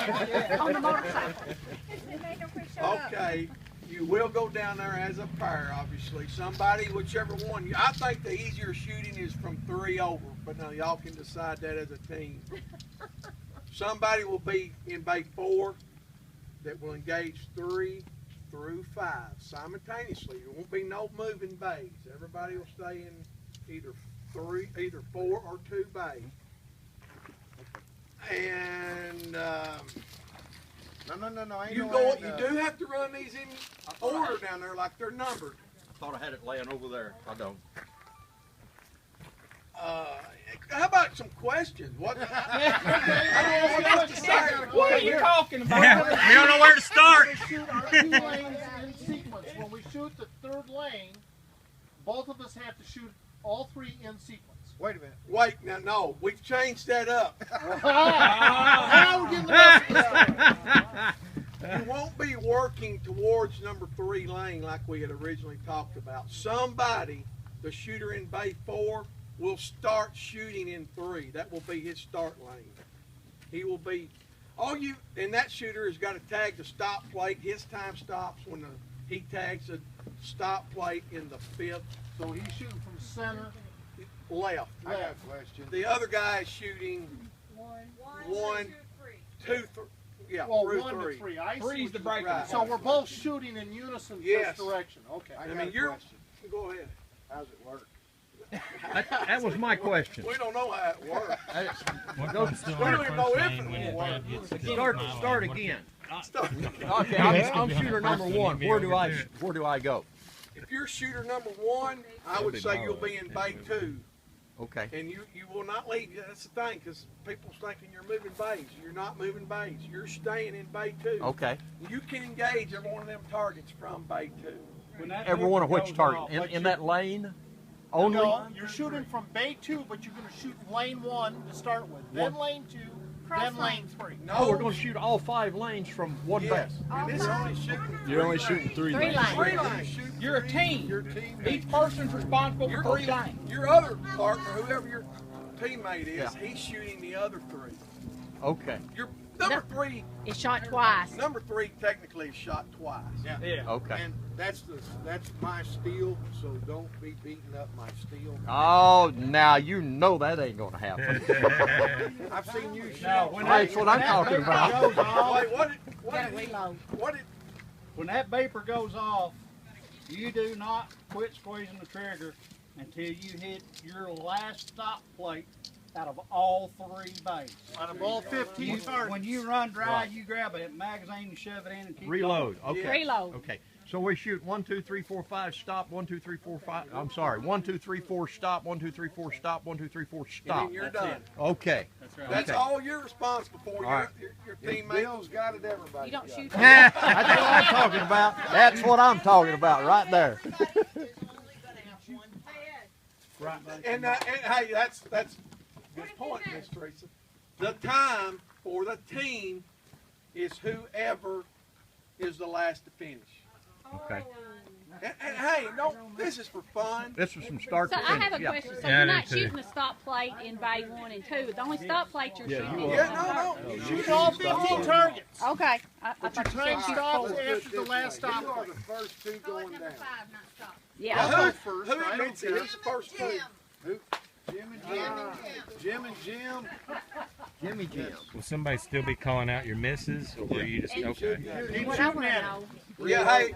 On the motorcycle. Okay, you will go down there as a pair, obviously. Somebody, whichever one. I think the easier shooting is from 3 over, but now y'all can decide that as a team. Somebody will be in bay 4 that will engage 3 through 5 simultaneously. There won't be no moving bays. Everybody will stay in either 4 or 2 bays. And No. you do have to run these in order down there like they're numbered. Thought I had it laying over there. I don't. How about some questions? What? I don't know what else to say. What are you talking about? We don't know where to start. We shoot our 2 lanes in sequence. When we shoot the 3rd lane, both of us have to shoot all 3 in sequence. Wait a minute. Wait, now, no, we've changed that up. Now we're getting the rest of this. You won't be working towards number 3 lane like we had originally talked about. Somebody, the shooter in bay 4, will start shooting in 3. That will be his start lane. He will be, and that shooter has got to tag the stop plate. His time stops when he tags a stop plate in the 5th. So he's shooting from center. Left. I got a question. The other guy is shooting 1, 2, 3. Yeah, Well, through 1 to 3. 3. I see Three's what the you- breaking Right. So we're both shooting in unison Yes. this direction. Okay. I I got mean, a you're. question. Go ahead. How's it work? That was my question. We don't know how it works. What one's still We on don't even know first if lane it when will work. it Start again. Okay, I'm shooter number 1. Where do I go? If you're shooter number 1, I would say you'll be in bay 2. Okay. And you will not leave. That's the thing, because people's thinking you're moving bays. You're not moving bays. You're staying in bay 2. Okay. You can engage every one of them targets from bay 2. Every one of which target in that lane only? No, you're shooting from bay 2, but you're going to shoot lane 1 to start with. Then lane 2, then lane 3. No, Oh, we're going to shoot all 5 lanes from one yes. base. And this is only shooting. You're only shooting 3 3 lanes. 3 lanes. Shoot You're a team. Your team. Each person's responsible for 3 lanes. Your other partner, whoever your teammate is, he's shooting the other 3. Okay. Your number 3. It's shot twice. Number 3 technically is shot twice. Yeah. Okay. And that's my steal, so don't be beating up my steal. Oh, now you know that ain't going to happen. I've seen you shoot. That's what I'm talking about. Goes off, Wait, Gotta reload. when that vapor goes off, you do not quit squeezing the trigger until you hit your last stop plate out of all 3 bays. Out of all 15 targets. When you run dry, you grab a magazine and shove it in and keep Reload. Okay. Reload. Okay. So we shoot 1, 2, 3, 4, 5, stop. 1, 2, 3, 4, 5. I'm sorry. 1, 2, 3, 4, stop. 1, 2, 3, 4, stop. 1, 2, 3, 4, And stop. then you're done. Okay. That's right. That's Okay. all you're responsible for. All right. Your If teammate. Bill's got it, everybody. You don't got shoot. it. That's what I'm talking about. That's what I'm talking about right there. And hey, that's a good point, Miss Teresa. The time for the team is whoever is the last to finish. Okay. And hey, this is for fun. This is from start So to I finish. have a Yeah. question. So Yeah, I you're do not too. shooting the stop plate in bay 1 and 2. The only stop plate you're shooting is Yeah, no. You shoot all 15 targets. Okay. I But thought your you time said stops Let's do it after the this last way. stop You are plate. the first 2 going down. Yeah. Now, I'll who go first. I don't admits it? care. Who's the first 2? Who? Jim and Jim. Jim and Jim. Jimmy Jim. Will somebody still be calling out your misses, or are you just okay? Keep What I shooting want to at it. know. Yeah, hey,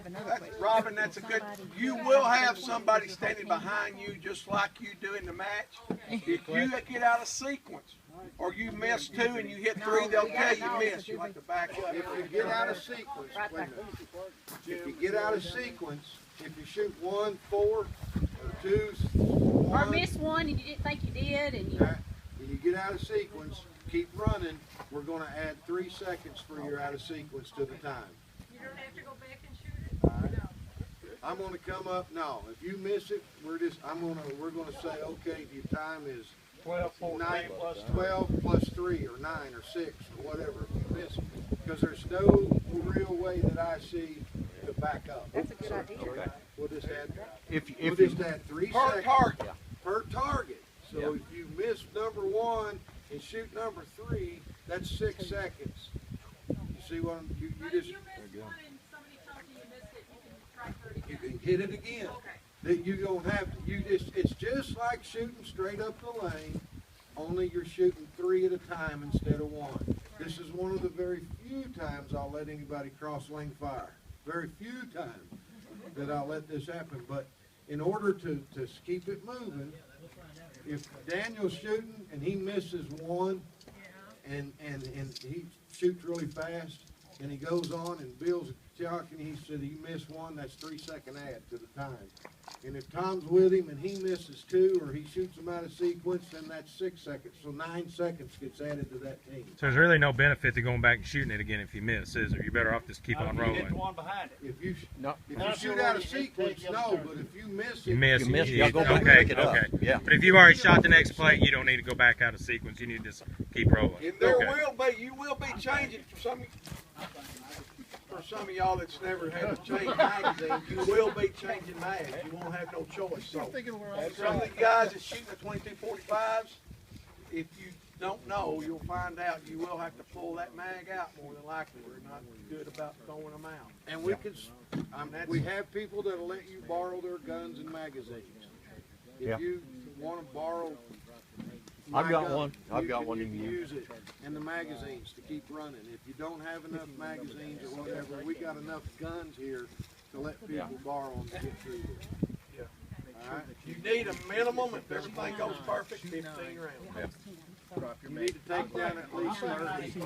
Robin, that's a good. You will have somebody standing behind you just like you do in the match. If you get out of sequence, or you miss 2 and you hit 3, they'll tell you miss. You have to back up. If you get out of sequence, wait a minute. If you get out of sequence, if you shoot 1, 4, or 2, Or 1, miss one and you didn't think you did, and you. and you get out of sequence, keep running. We're going to add 3 seconds for your out of sequence to the time. You don't have to go back and shoot it? All right. I'm going to come up. No, if you miss it, we're going to say, okay, your time is 12, 14 plus 12 plus 3 or 9 or 6 or whatever. If you miss it, because there's no real way that I see to back up. That's a good idea. Okay. We'll just add. If We'll just add 3 Per seconds target. per target. So Yeah. if you miss number 1 and shoot number 3, that's 6 seconds. see what you But just, if you miss one and somebody tells you you missed it, you can try for it you again. can hit it again. Okay. That you don't have to, it's just like shooting straight up the lane, only you're shooting 3 at a time instead of 1. This is one of the very few times I'll let anybody cross lane fire. Very few times that I'll let this happen, but in order to keep it moving, if Daniel's shooting and he misses 1, and he shoots really fast, and he goes on and Bill's talking, he said he missed 1, that's 3-second add to the time. And if Tom's with him and he misses 2 or he shoots them out of sequence, then that's 6 seconds. So 9 seconds gets added to that team. So there's really no benefit to going back and shooting it again if you miss, is there? You're better off just keep on If you hit the rolling. one behind it. If you No. shoot out of sequence, no, but if you miss it, You miss, You miss, you gotta go back and okay, pick it up. okay. Yeah. But if you've already shot the next plate, you don't need to go back out of sequence. You need to just keep rolling. And there Okay. will be, you will be changing for some of y'all that's never had to change magazines, you will be changing mags. You won't have no choice. So some of the guys that's shooting the 2245s, if you don't know, you'll find out you will have to pull that mag out more than likely. We're not good about throwing them out. and we have people that'll let you borrow their guns and magazines. If Yeah. you want to borrow I've my got gun, one. I've got one You you can can use it and the magazines to keep running. If you don't have enough magazines or whatever, we got enough guns here to let people borrow them to get through this. Yeah. All right? You need a minimum, if everything goes perfect, 15 rounds. You need to take down at least 30.